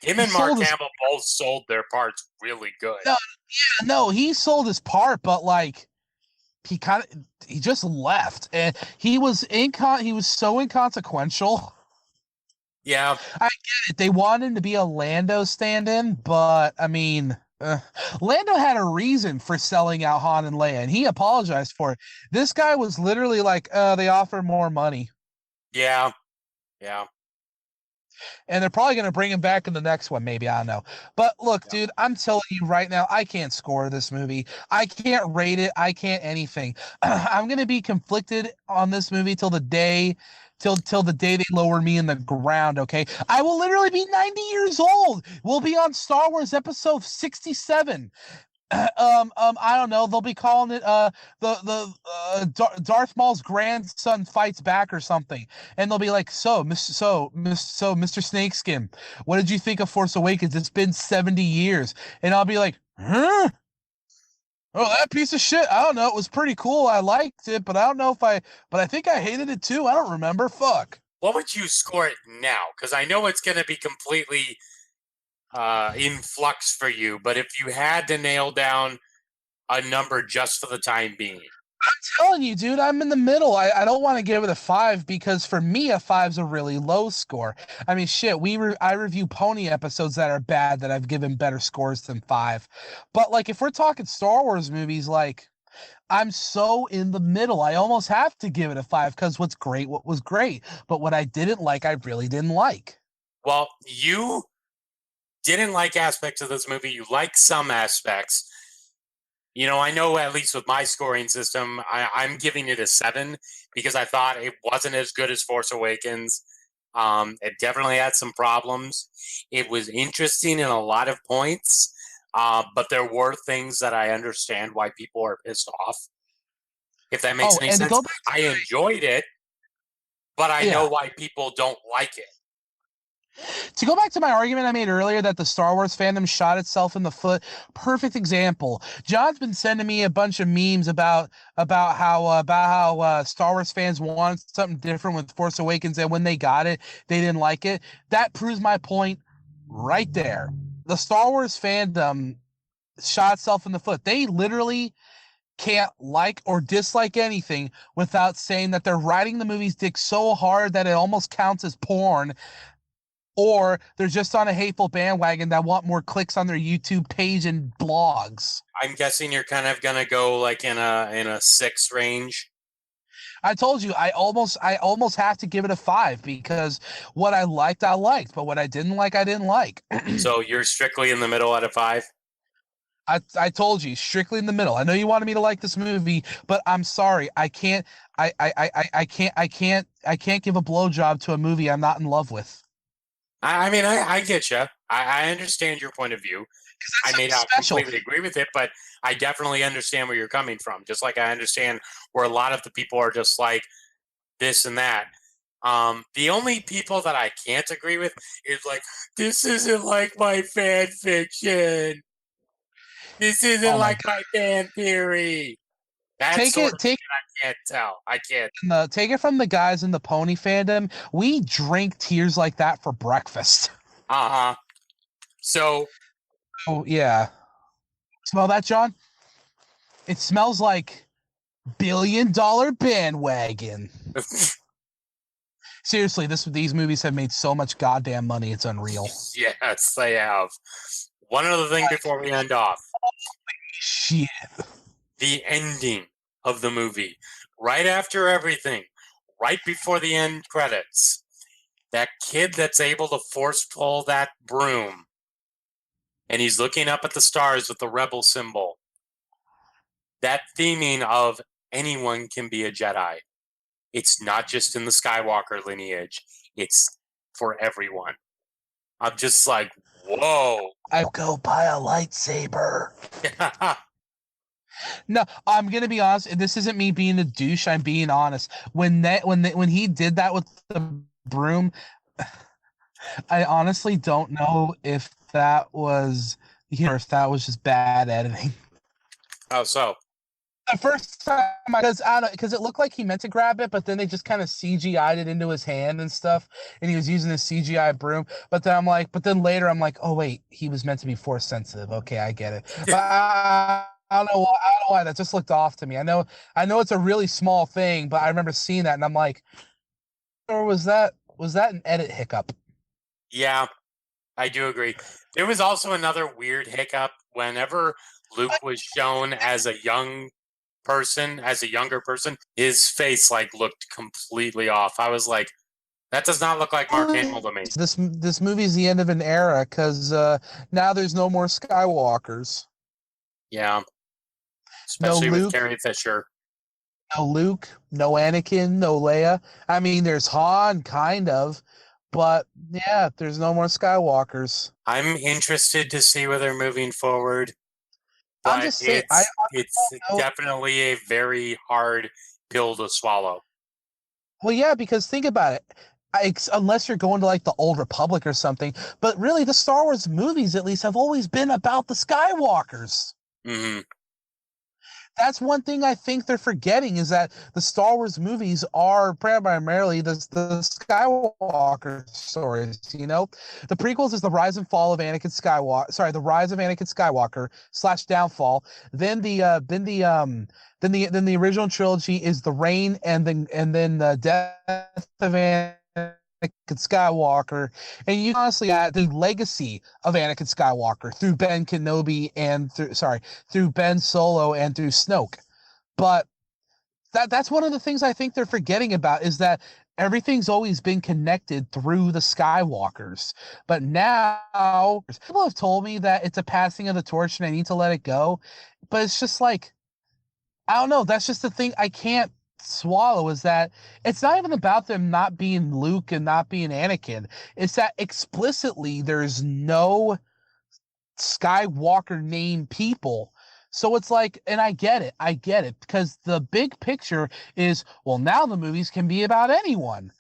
Him and Mark Hamill both sold their parts really good. No, he sold his part, but like he just left, and he was so inconsequential. Yeah, I get it. They wanted him to be a Lando stand-in, but I mean, Lando had a reason for selling out Han and Leia, and he apologized for it. This guy was literally like, they offer more money. Yeah. And they're probably going to bring him back in the next one, maybe. I don't know. But look, dude, I'm telling you right now, I can't score this movie. I can't rate it. I can't anything. I'm going to be conflicted on this movie till the day they lower me in the ground, okay? I will literally be 90 years old. We'll be on Star Wars Episode 67. I don't know. They'll be calling it Darth Maul's grandson fights back or something, and they'll be like, Mr. Snakeskin, what did you think of Force Awakens? It's been 70 years, and I'll be like, huh? Oh, that piece of shit. I don't know. It was pretty cool. I liked it, but I don't know but I think I hated it too. I don't remember. Fuck. What would you score it now? Because I know it's going to be completely in flux for you, but if you had to nail down a number just for the time being. I'm telling you, dude, I'm in the middle. I don't want to give it a 5 because for me, a 5's a really low score. I mean, shit, I review pony episodes that are bad that I've given better scores than 5. But like, if we're talking Star Wars movies, like, I'm so in the middle. I almost have to give it a 5 because what was great. But what I didn't like, I really didn't like. Well, you didn't like aspects of this movie. You like some aspects. You know, I know at least with my scoring system, I'm giving it a 7 because I thought it wasn't as good as Force Awakens. It definitely had some problems. It was interesting in a lot of points, but there were things that I understand why people are pissed off. If that makes any sense. I enjoyed it, but I know why people don't like it. To go back to my argument I made earlier that the Star Wars fandom shot itself in the foot, perfect example. John's been sending me a bunch of memes about how Star Wars fans wanted something different with Force Awakens, and when they got it, they didn't like it. That proves my point right there. The Star Wars fandom shot itself in the foot. They literally can't like or dislike anything without saying that they're riding the movie's dick so hard that it almost counts as porn. Or they're just on a hateful bandwagon that want more clicks on their YouTube page and blogs. I'm guessing you're kind of gonna go like in a 6 range. I told you I almost have to give it a 5 because what I liked, but what I didn't like, I didn't like. So you're strictly in the middle at a 5? I told you, strictly in the middle. I know you wanted me to like this movie, but I'm sorry, I can't give a blowjob to a movie I'm not in love with. I mean, I get you. I understand your point of view. I may not completely agree with it, but I definitely understand where you're coming from. Just like I understand where a lot of the people are just like this and that. The only people that I can't agree with is like, this isn't like my fan fiction. This isn't like my fan theory. That's I can't tell. I can't. Take it from the guys in the pony fandom. We drink tears like that for breakfast. Uh-huh. So. Oh, yeah. Smell that, John? It smells like $1 billion bandwagon. Seriously, these movies have made so much goddamn money. It's unreal. Yes, they have. One other thing before we end off. Shit. The ending of the movie, right after everything, right before the end credits, that kid that's able to force pull that broom, and he's looking up at the stars with the rebel symbol. That theming of anyone can be a Jedi. It's not just in the Skywalker lineage. It's for everyone. I'm just like, whoa. I'll go buy a lightsaber. No, I'm gonna be honest. This isn't me being a douche. I'm being honest. When he did that with the broom, I honestly don't know if that was just bad editing. Oh, so the first time, because it looked like he meant to grab it, but then they just kind of CGI'd it into his hand and stuff, and he was using a CGI broom. But then later I'm like, oh wait, he was meant to be force sensitive. Okay, I get it. But I don't know why that just looked off to me. I know it's a really small thing, but I remember seeing that and I'm like, or was that an edit hiccup? Yeah, I do agree. There was also another weird hiccup whenever Luke was shown as a younger person, his face like looked completely off. I was like, that does not look like Mark Hamill to me. This movie's the end of an era because now there's no more Skywalkers. Yeah. Especially no with Carrie Fisher. No Luke, no Anakin, no Leia. I mean, there's Han, kind of, but yeah, there's no more Skywalkers. I'm interested to see where they're moving forward. But I'm just saying, it's definitely a very hard pill to swallow. Well, yeah, because think about it. Unless you're going to like the Old Republic or something, but really the Star Wars movies at least have always been about the Skywalkers. Mm-hmm. That's one thing I think they're forgetting is that the Star Wars movies are primarily the Skywalker stories. You know, the prequels is the rise and fall of Anakin Skywalker. Sorry, the rise of Anakin Skywalker / downfall. Then the original trilogy is the reign and then the death of Anakin Skywalker, and you honestly add the legacy of Anakin Skywalker through Ben Kenobi and through Ben Solo and through Snoke. But that's one of the things I think they're forgetting about is that everything's always been connected through the Skywalkers. But now people have told me that it's a passing of the torch and I need to let it go. But it's just like, I don't know. That's just the thing I can't swallow is that it's not even about them not being Luke and not being Anakin. It's that explicitly there's no Skywalker named people. So it's like, and I get it, because the big picture is, well, now the movies can be about anyone.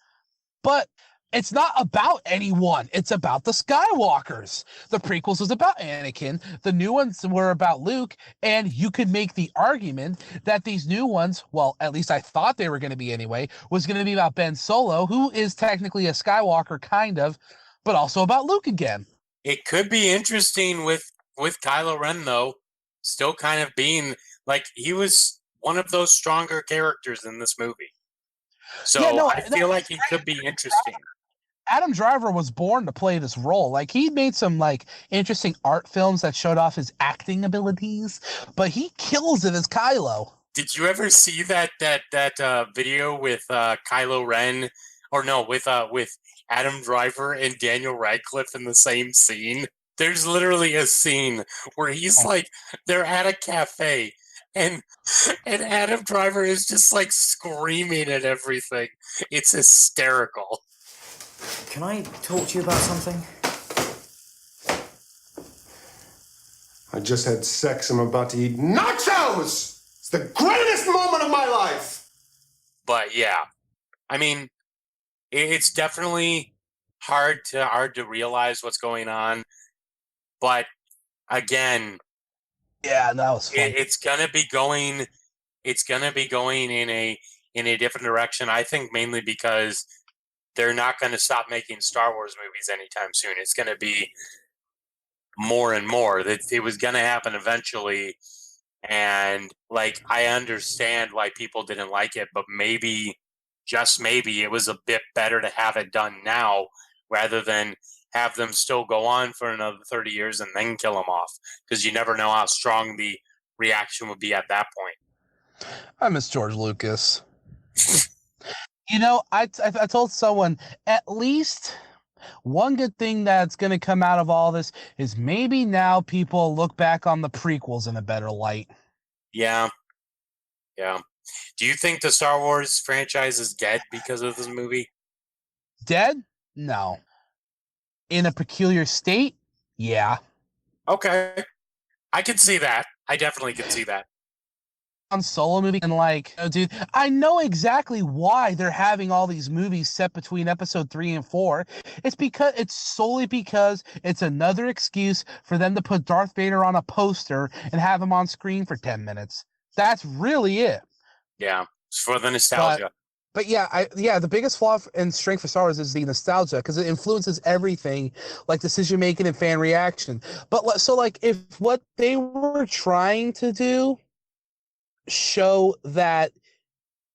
But it's not about anyone. It's about the Skywalkers. The prequels was about Anakin. The new ones were about Luke. And you could make the argument that these new ones, well, at least I thought they were going to be anyway, was going to be about Ben Solo, who is technically a Skywalker, kind of, but also about Luke again. It could be interesting with Kylo Ren, though, still kind of being like he was one of those stronger characters in this movie. So yeah, no, I feel like he could be interesting. Adam Driver was born to play this role. Like, he made some like interesting art films that showed off his acting abilities, but he kills it as Kylo. Did you ever see that video with Kylo Ren, or no, with Adam Driver and Daniel Radcliffe in the same scene? There's literally a scene where he's like, they're at a cafe, and Adam Driver is just like screaming at everything. It's hysterical. Can I talk to you about something? I just had sex. I'm about to eat nachos! It's the greatest moment of my life! But yeah, I mean, it's definitely hard to realize what's going on. But again, yeah, that was fun. It's gonna be going in a different direction. I think mainly because they're not going to stop making Star Wars movies anytime soon. It's going to be more and more. It was going to happen eventually. And like, I understand why people didn't like it, but maybe, just maybe, it was a bit better to have it done now rather than have them still go on for another 30 years and then kill them off. Because you never know how strong the reaction would be at that point. I miss George Lucas. You know, I told someone, at least one good thing that's going to come out of all this is maybe now people look back on the prequels in a better light. Yeah. Yeah. Do you think the Star Wars franchise is dead because of this movie? Dead? No. In a peculiar state? Yeah. Okay. I can see that. I definitely can see that. Solo movie, and like, oh, dude, I know exactly why they're having all these movies set between episode 3 and 4. It's solely because it's another excuse for them to put Darth Vader on a poster and have him on screen for 10 minutes. That's really it. Yeah, it's for the nostalgia. But yeah, the biggest flaw and strength for Star Wars is the nostalgia, because it influences everything, like decision making and fan reaction. But so, like, if what they were trying to do show that,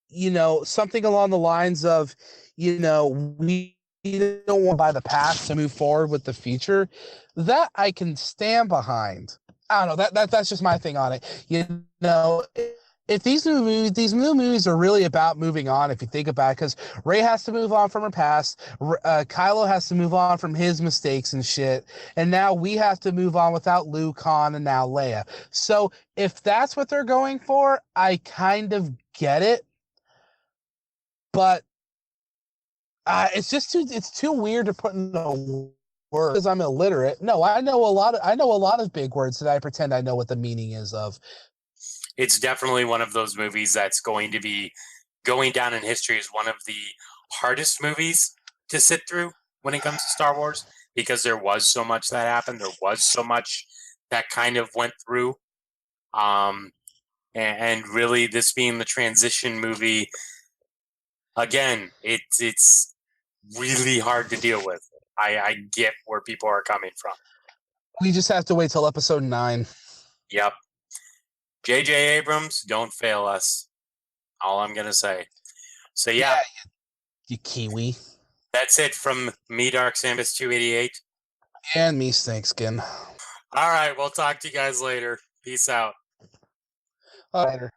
you know, something along the lines of, you know, we don't want to buy the past to move forward with the future, that I can stand behind. I don't know, that's just my thing on it. You know, if these new movies are really about moving on, if you think about it, because Rey has to move on from her past, Kylo has to move on from his mistakes and shit, and now we have to move on without Luke, Han, and now Leia. So if that's what they're going for, I kind of get it, but it's too weird to put in a word because I'm illiterate. No, I know a lot of big words that I pretend I know what the meaning is of. It's definitely one of those movies that's going to be going down in history as one of the hardest movies to sit through when it comes to Star Wars, because there was so much that happened. There was so much that kind of went through. And and really this being the transition movie, again, it's really hard to deal with. I get where people are coming from. We just have to wait till episode 9. Yep. J.J. Abrams, don't fail us. All I'm going to say. So, yeah. You kiwi. That's it from me, Dark Samus 288. And me, Snakeskin. All right. We'll talk to you guys later. Peace out. Later.